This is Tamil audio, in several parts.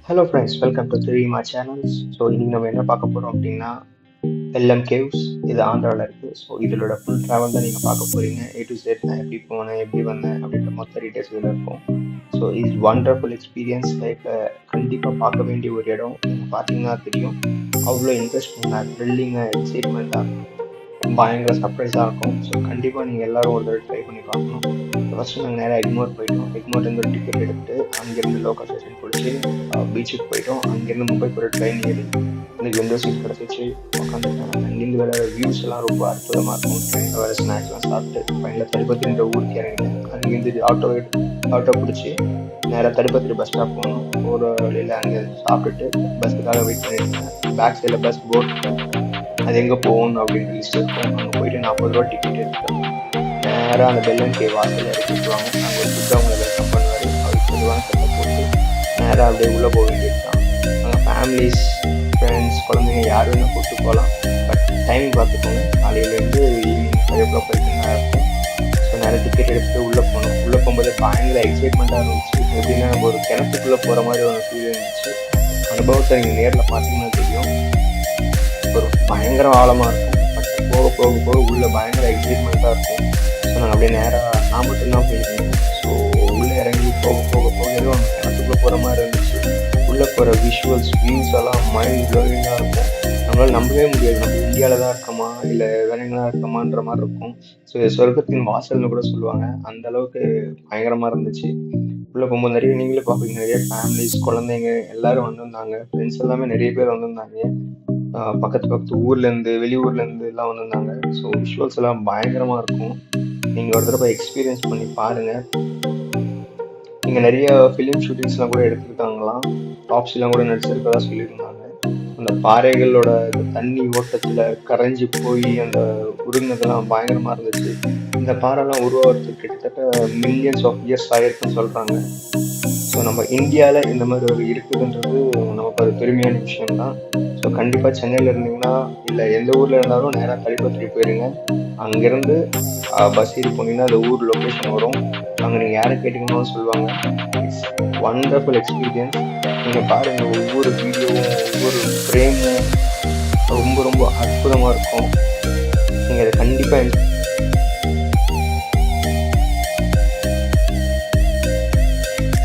Hello friends, welcome to Threema channels. So இன்னைக்கு நம்ம என்ன பார்க்க போகிறோம் அப்படின்னா எல்எம் கேவ்ஸ். இது ஆந்திராவில் இருக்குது. ஸோ இதோட ஃபுல் ட்ராவல் தான் நீங்கள் பார்க்க போகிறீங்க. ஏ டு செட், நான் எப்படி போனேன், எப்படி வந்தேன் அப்படின்ற மொத்த டீட்டெயில்ஸ் இதில் இருக்கும். So is wonderful experience. லைஃப்பில் கண்டிப்பாக பார்க்க வேண்டிய ஒரு இடம். நீங்கள் பார்த்தீங்கன்னா தெரியும், அவ்வளோ இன்ட்ரெஸ்டிங்காக, த்ரில்லிங்காக, எக்ஸைட்மெண்ட்டாக, பயங்கர சர்ப்ரைஸாக இருக்கும். ஸோ கண்டிப்பாக நீங்கள் எல்லோரும் ஒரு தடவை ட்ரை பண்ணி பார்க்கணும். ஃபஸ்ட்டு நாங்கள் நேராக எக்மோர் போயிட்டோம். எக்மோர்லேருந்து ஒரு டிக்கெட் எடுத்து அங்கேருந்து லோக்கல் ஸ்டேஷன் பிடிச்சி பீச்சுக்கு போயிட்டோம். அங்கேருந்து மும்பை போகிற ட்ரெயின் ஏறி எனக்கு விண்டோ சீட் கிடச்சிச்சு, உட்காந்துட்டேன். அங்கேருந்து வேறு வியூஸ் எல்லாம் ரொம்ப அற்புதமாக இருக்கும். ட்ரெயினில் வேறு ஸ்நாக்ஸ்லாம் சாப்பிட்டு ஃபைனலாக தடுப்பத்திரின்ற ஊருக்கு இறங்கிட்டேன். அங்கேருந்து ஆட்டோ பிடிச்சி நேராக தடுப்பத்திரி பஸ் ஸ்டாப் போகணும். ஒரு வழியில் அங்கே சாப்பிட்டுட்டு பஸ்ஸுக்காக வெயிட் பண்ணியிருந்தேன். பேக் சைடில் பஸ் போட், அது எங்கே போகணும் அப்படின்னு லிஸ்ட் இருக்கும். அங்கே போயிட்டு 40 ரூபா டிக்கெட் எடுத்தோம். நேராக அந்த பெல்லன் கே வாசலில் இறக்கிட்டுருவாங்க. அங்கே ஒரு ஃபுட்டு அவங்களை வெல்கம் பண்ணுவார். அவருக்கு பொதுவான சட்டை போட்டு நேராக அப்படியே உள்ளே போக வேண்டியது தான். அங்கே ஃபேமிலிஸ், ஃப்ரெண்ட்ஸ், குழந்தைங்க யார் வேணும் கூப்பிட்டு போகலாம். பட் டைம் பார்த்துக்கோங்க. காலையிலேருந்து ஈவினிங் 5 o'clock வரைக்கும் நேரம் இருக்கும். ஸோ நிறைய டிக்கெட் எடுத்துகிட்டு உள்ளே போகணும். உள்ளே போகும்போது பயங்கர எக்ஸைட்மெண்ட்டாக இருந்துச்சு. எப்படின்னா நம்ம ஒரு கிணத்துக்குள்ளே போகிற மாதிரி ஒரு ஃபீல் இருந்துச்சு. அனுபவத்தை நீங்கள் நேரில் பார்த்தீங்கன்னா தெரியும். ஒரு பயங்கர ஆழமாக இருக்கும். பட் போக போக போக உள்ள பயங்கர எக்ஸைட்மெண்ட்டாக இருக்கும். ஸோ நாங்கள் அப்படியே நேராக நான் மட்டும்தான் போயிருந்தேன். ஸோ உள்ளே இறங்கி போக போக போக ஏதோ அந்த கிணத்துக்குள்ளே போகிற மாதிரி இருந்துச்சு. உள்ளே போகிற விஷுவல்ஸ், வியூஸ் எல்லாம் மைண்ட் ப்ளோயிங்காக இருக்கும். நம்மளால் நம்பவே முடியாது, நம்ம இந்தியாவில் தான் இருக்கோமா இல்லை வேலைங்களாக இருக்கோமான்ற மாதிரி இருக்கும். ஸோ சொர்க்கத்தின் வாசல்னு கூட சொல்லுவாங்க. அந்த அளவுக்கு பயங்கரமாக இருந்துச்சு. உள்ளே போகும்போது நிறைய நீங்களே பார்ப்பீங்க, நிறைய ஃபேமிலிஸ், குழந்தைங்க எல்லாரும் வந்திருந்தாங்க. ஃப்ரெண்ட்ஸ் எல்லாமே நிறைய பேர் வந்திருந்தாங்க. பக்கத்து ஊர்லேருந்து, வெளியூர்லேருந்து எல்லாம் வந்திருந்தாங்க. ஸோ விஷுவல்ஸ் எல்லாம் பயங்கரமாக இருக்கும். நீங்கள் ஒரு தடவை எக்ஸ்பீரியன்ஸ் பண்ணி பாருங்கள். இங்கே நிறைய ஃபிலிம் ஷூட்டிங்ஸ்லாம் கூட எடுத்துருக்காங்களாம். டாப்ஸ்லாம் கூட நடிச்சிருக்கதா சொல்லியிருந்தாங்க. அந்த பாறைகளோட தண்ணி ஓட்டத்தில் கரைஞ்சி போய் அந்த உருங்கினதெல்லாம் பயங்கரமாக இருந்துச்சு. இந்த பாறைலாம் உருவாகிறதுக்கு கிட்டத்தட்ட மில்லியன்ஸ் ஆஃப் இயர்ஸ் ஆகிருக்குன்னு சொல்கிறாங்க. ஸோ நம்ம இந்தியாவில் இந்த மாதிரி ஒரு இருக்குதுன்றது நமக்கு ஒரு பெருமையான விஷயம்தான். ஸோ கண்டிப்பாக சென்னையில் இருந்தீங்கன்னா இல்லை எந்த ஊரில் இருந்தாலும் நேராக தடுப்பத்திரி போயிருங்க. அங்கேருந்து பஸ் ஏறி போனீங்கன்னா அந்த ஊர் லொக்கேஷன் வரும். அங்கே நீங்கள் யாரை கேட்டிங்கன்னு சொல்லுவாங்க. It's wonderful experience. நீங்கள் பாருங்கள், ஒவ்வொரு வீடியோவும் ஒவ்வொரு ஃப்ரேமும் ரொம்ப ரொம்ப அற்புதமாக இருக்கும். நீங்கள் அதை கண்டிப்பாக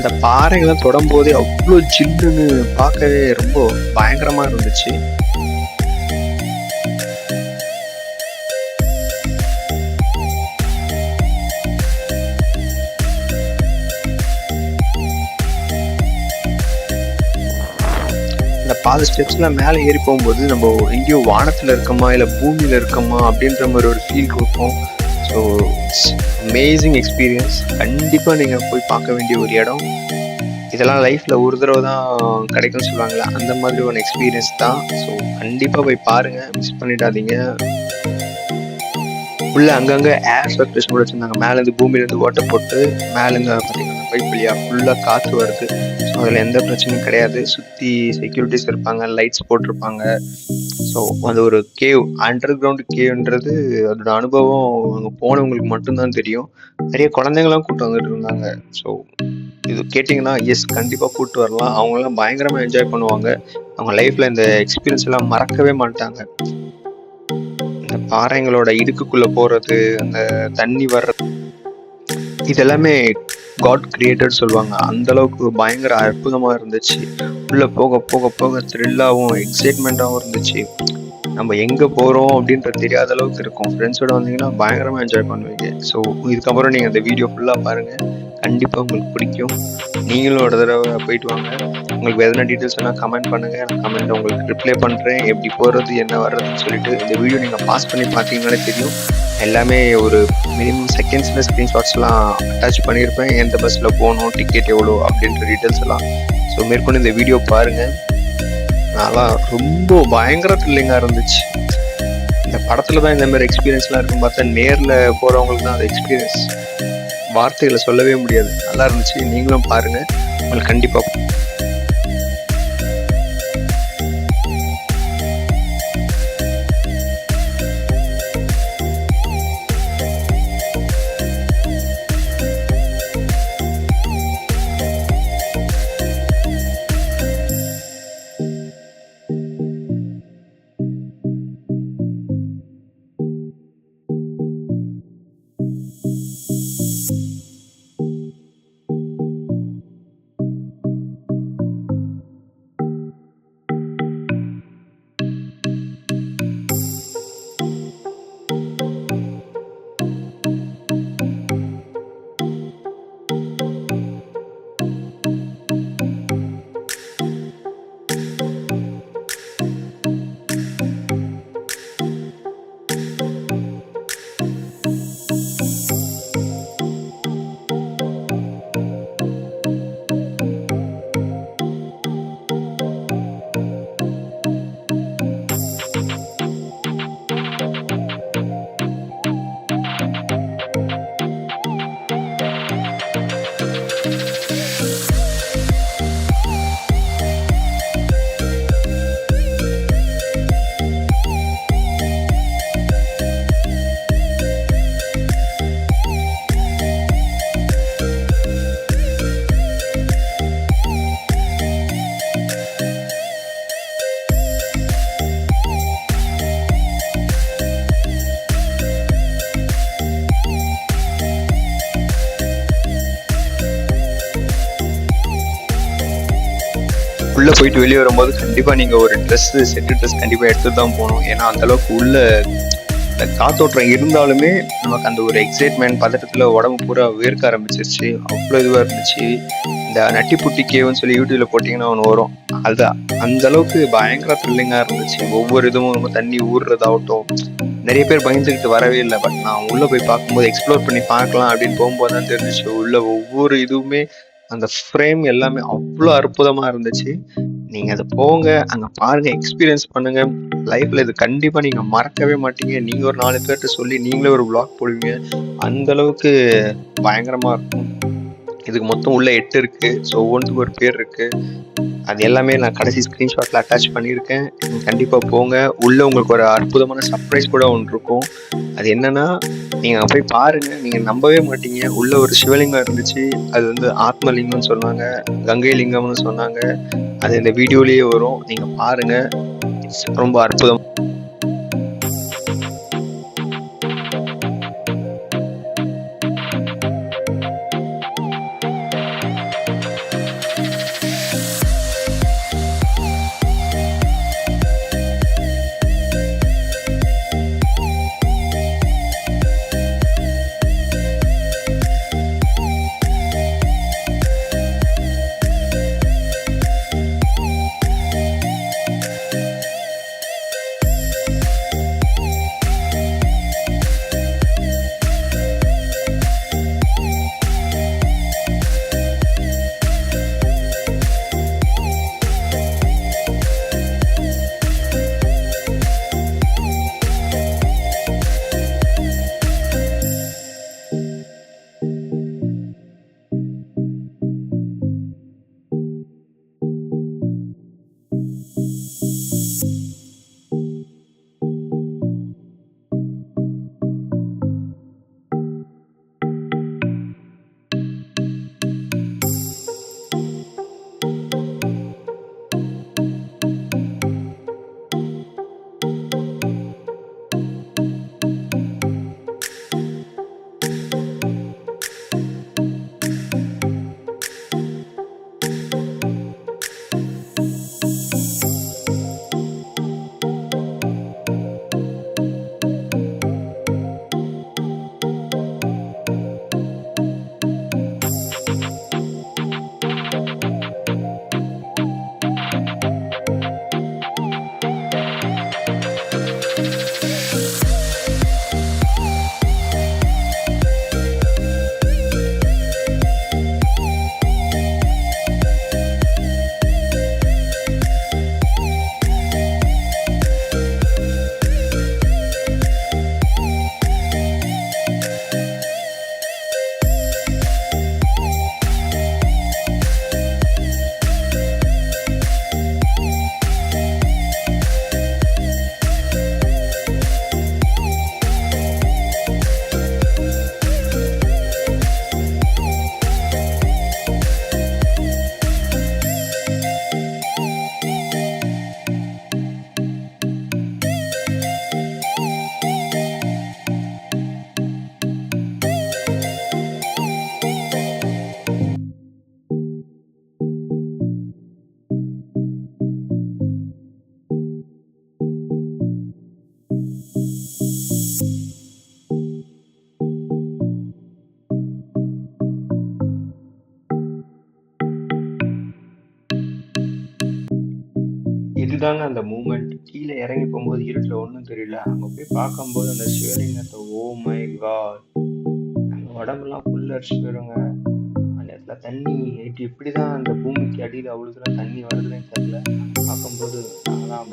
இந்த பாறைகள்லாம் தொடும்போதே அவ்வளோ ஜில்லுன்னு பார்க்கவே ரொம்ப பயங்கரமாக இருந்துச்சு. இந்த பாத ஸ்டெப்ஸ்லாம் மேலே ஏறி போகும்போது நம்ம எங்கேயோ வானத்தில் இருக்கோமா இல்லை பூமியில் இருக்கோமா அப்படின்ற மாதிரி ஒரு ஃபீல் கொடுக்கும். So amazing experience. கண்டிப்பாக நீங்கள் போய் பார்க்க வேண்டிய ஒரு இடம். இதெல்லாம் லைஃப்பில் ஒரு தடவை தான் கிடைக்கும்னு சொல்லுவாங்களே, அந்த மாதிரி ஒரு எக்ஸ்பீரியன்ஸ் தான். ஸோ கண்டிப்பாக போய் பாருங்கள், மிஸ் பண்ணிடாதீங்க. ஃபுல்லாக அங்கங்கே ஏர் சர்க்குலேஷன் கூட வச்சுருந்தாங்க. மேலேருந்து பூமியிலேருந்து ஓட்டை போட்டு மேலேருந்து பார்த்தீங்கன்னா பைப் வழியாக ஃபுல்லாக காற்று வருது. ஸோ அதில் எந்த பிரச்சனையும் கிடையாது. சுற்றி செக்யூரிட்டிஸ் இருப்பாங்க, லைட்ஸ் போட்டிருப்பாங்க. ஸோ அது ஒரு கேவ், அண்டர் கிரவுண்ட் கேவ்ன்றது அதோட அனுபவம் அங்கே போனவங்களுக்கு மட்டும்தான் தெரியும். நிறைய குழந்தைங்களாம் கூப்பிட்டு வந்துட்டு இருந்தாங்க. ஸோ இது கேட்டிங்கன்னா எஸ், கண்டிப்பாக கூப்பிட்டு வரலாம். அவங்களாம் பயங்கரமாக என்ஜாய் பண்ணுவாங்க. அவங்க லைஃப்பில் இந்த எக்ஸ்பீரியன்ஸ் எல்லாம் மறக்கவே மாட்டாங்க. இந்த பாறைங்களோட இடுக்குள்ளே போகிறது, அந்த தண்ணி வர்றது, இதெல்லாமே காட் கிரியேட்டட் சொல்லுவாங்க. அந்த அளவுக்கு பயங்கர அற்புதமாக இருந்துச்சு. உள்ளே போக போக போக த்ரில்லாகவும் எக்ஸைட்மெண்ட்டாகவும் இருந்துச்சு. நம்ம எங்கே போகிறோம் அப்படின்றது தெரியாத அளவுக்கு இருக்கும். ஃப்ரெண்ட்ஸோடு வந்தீங்கன்னா பயங்கரமாக என்ஜாய் பண்ணுவீங்க. ஸோ இதுக்கப்புறம் நீங்கள் அந்த வீடியோ ஃபுல்லாக பாருங்கள், கண்டிப்பாக உங்களுக்கு பிடிக்கும். நீங்களும் ஒரு தடவை போயிட்டு வாங்க. உங்களுக்கு எதனா டீட்டெயில்ஸ் வேணால் கமெண்ட் பண்ணுங்கள். நான் கமெண்ட்டை உங்களுக்கு ரிப்ளை பண்ணுறேன். எப்படி போகிறது, என்ன வர்றதுன்னு சொல்லிட்டு. இந்த வீடியோ நீங்கள் பாஸ் பண்ணி பார்த்தீங்கன்னாலே தெரியும். எல்லாமே ஒரு மினிமம் செகண்ட்ஸில் ஸ்க்ரீன்ஷாட்ஸ்லாம் அட்டாச் பண்ணியிருப்பேன். எந்த பஸ்ஸில் போகணும், டிக்கெட் எவ்வளோ அப்படின்ற டீட்டெயில்ஸ் எல்லாம். ஸோ மேற்கொண்டு இந்த வீடியோ பாருங்கள். அதெல்லாம் ரொம்ப பயங்கர த்ரில்லிங்காக இருந்துச்சு. இந்த படத்தில் தான் இந்த மாதிரி எக்ஸ்பீரியன்ஸ்லாம் இருக்குன்னு பார்த்தா, நேரில் போகிறவங்களுக்கு தான் அந்த எக்ஸ்பீரியன்ஸ் வார்த்தைகளை சொல்லவே முடியாது. நல்லா இருந்துச்சு. நீங்களும் பாருங்கள், உங்களுக்கு கண்டிப்பாக உள்ளே போயிட்டு வெளியே வரும்போது கண்டிப்பாக நீங்கள் ஒரு செட்டு ட்ரெஸ் கண்டிப்பாக எடுத்துகிட்டு தான் போகணும். ஏன்னா அந்தளவுக்கு உள்ள இந்த காத்தோட்டம் இருந்தாலுமே நமக்கு அந்த ஒரு எக்ஸைட்மெண்ட் பதட்டத்தில் உடம்பு பூரா வேர்க்க ஆரம்பிச்சிருச்சு. அவ்வளோ இதுவாக இருந்துச்சு. இந்த நட்டிப்புட்டி கேவ்னு சொல்லி யூடியூப்ல போட்டிங்கன்னா ஒன்று வரும். அதுதான் அந்த அளவுக்கு பயங்கர த்ரில்லிங்காக இருந்துச்சு. ஒவ்வொரு இதுவும் ரொம்ப தண்ணி ஊறுறதாகட்டும், நிறைய பேர் பயந்துக்கிட்டு வரவே இல்லை. பட் நான் உள்ளே போய் பார்க்கும்போது எக்ஸ்ப்ளோர் பண்ணி பார்க்கலாம் அப்படின்னு போகும்போது தான் தெரிஞ்சிச்சு உள்ள ஒவ்வொரு இதுவுமே அந்த ஃப்ரேம் எல்லாமே அவ்வளோ அற்புதமாக இருந்துச்சு. நீங்கள் அதை போங்க, அங்கே பாருங்கள், எக்ஸ்பீரியன்ஸ் பண்ணுங்கள். லைஃப்பில் இது கண்டிப்பாக நீங்கள் மறக்கவே மாட்டீங்க. நீங்கள் ஒரு 4 பேர்கிட்ட சொல்லி நீங்களே ஒரு vlog போடுவீங்க. அந்தளவுக்கு பயங்கரமாக இருக்கும். இதுக்கு மொத்தம் உள்ள 8 இருக்குது. ஸோ ஒவ்வொன்றுக்கும் ஒரு பேர் இருக்குது. அது எல்லாமே நான் கடைசி ஸ்க்ரீன்ஷாட்டில் அட்டாச் பண்ணியிருக்கேன். நீங்கள் கண்டிப்பாக போங்க. உள்ளே உங்களுக்கு ஒரு அற்புதமான சர்ப்ரைஸ் கூட ஒன்று இருக்கும். அது என்னென்னா, நீங்கள் அங்கே போய் பாருங்கள், நீங்கள் நம்பவே மாட்டீங்க. உள்ளே ஒரு சிவலிங்கம் இருந்துச்சு. அது வந்து ஆத்மலிங்கம்னு சொன்னாங்க, கங்கை லிங்கம்னு சொன்னாங்க. அது இந்த வீடியோலேயே வரும். நீங்கள் பாருங்கள், ரொம்ப அற்புதம். இதுதாங்க அந்த மூமெண்ட். கீழே இறங்கி போகும்போது இருட்டில் ஒன்றும் தெரியல. அங்கே போய் பார்க்கும்போது அந்த சிவலிங்கத்தை, ஓ மை காட், நம்ம உடம்புலாம் ஃபுல் அடிச்சு போயிடுங்க. அந்த இடத்துல தண்ணி நைட்டு எப்படி தான் அந்த பூமிக்கு அடியில் அவ்வளோதான் தண்ணி வருதுன்னு தெரியல. பார்க்கும்போது அதெல்லாம்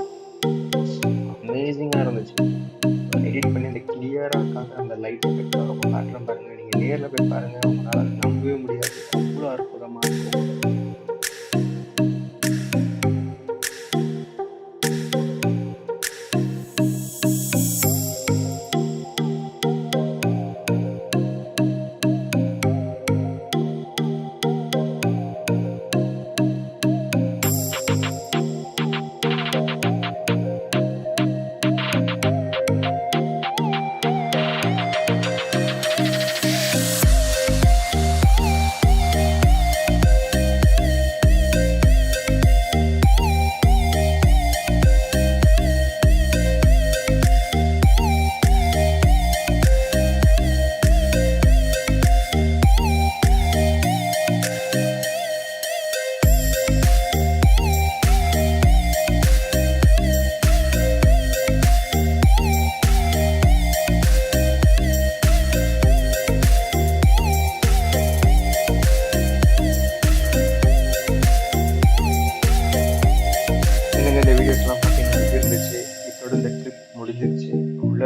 அமேசிங்காக இருந்துச்சு. எடிட் பண்ணி அந்த கிளியராக காட்டுற அந்த லைட் எஃபெக்டாக ரொம்ப காட்டுறேன் பாருங்க. நீங்கள் நேரில் போய் பாருங்கள், உங்களால் நம்பவே முடியாது. அவ்வளோ அற்புதமாக இருக்கும்.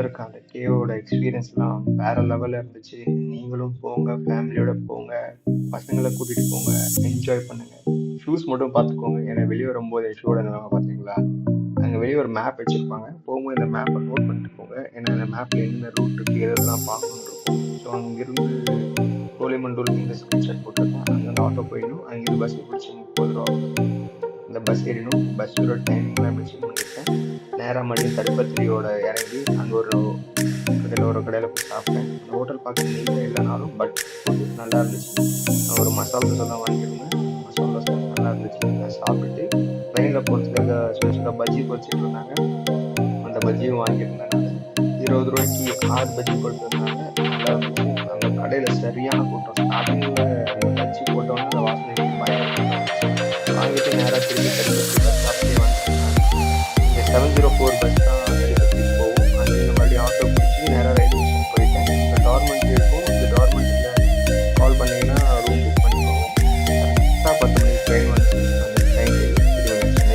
இருக்க அந்த கேவோட எக்ஸ்பீரியன்ஸ்லாம் வேற லெவலில் இருந்துச்சு. நீங்களும் போங்க, ஃபேமிலியோட போங்க, பசங்களை கூட்டிட்டு போங்க, என்ஜாய் பண்ணுங்க. ஷூஸ் மட்டும் பார்த்துக்கோங்க. ஏன்னா வெளியே வரும்போது என் ஷூவோட நிலைமை பார்த்தீங்களா? அங்கே வெளியே ஒரு மேப் வச்சுருப்பாங்க. போகும்போது இந்த மேப்பை நோட் பண்ணிட்டு போங்க. ஏன்னா இந்த மேப்பில் என்னென்ன ரூட் இருக்குது, எதெல்லாம் பார்க்கணுன்னு இருக்கும். ஸோ அங்கேருந்து கோலிமண்டூர் இந்த ஸ்க்ரீன்ஷாட் போட்டிருக்கேன். அங்கேருந்து ஆட்டோ போயிடணும். அங்கேருந்து பஸ் பிடிச்சி 30 ரூபா இந்த பஸ் ஏறிடும். பஸ்ஸோட டைமிங்லாம் மென்ஷன் பண்ணியிருக்கேன். நேராக மறுபடியும் தடுப்பத்திரியோட இறங்கி அங்கே ஒரு கடையில் போய் சாப்பிட்டேன். அந்த ஹோட்டல் பார்க்க நீட்டாக இல்லைனாலும் பட் ஃபுட்டு நல்லா இருந்துச்சு. நான் ஒரு மசாலா தோசை தான் வாங்கியிருந்தேன். மசாலா தோசை நல்லா இருந்துச்சு. நான் சாப்பிட்டுட்டு ட்ரெயினில் போகிறதுக்காக ஸ்பெஷலாக பஜ்ஜி பொரிச்சிட்டு இருந்தாங்க. அந்த பஜ்ஜியும் வாங்கியிருந்தேன். நான் 20 ரூபாய்க்கு 6 பஜ்ஜி போட்டுருந்தாங்க. நல்லா இருந்துச்சு. அந்த கடையில் சரியான கூட்டம். ஸ்டார்டிங்கில் அந்த பஜ்ஜி போட்டோன்னே அந்த வாசனை பயங்கர வாங்கிட்டு நேராக திரும்பி தடுப்பத்திரி பஸ் ஸ்டாப்லேயே வந்துட்டேன். இங்கே 704 பஸ் தான்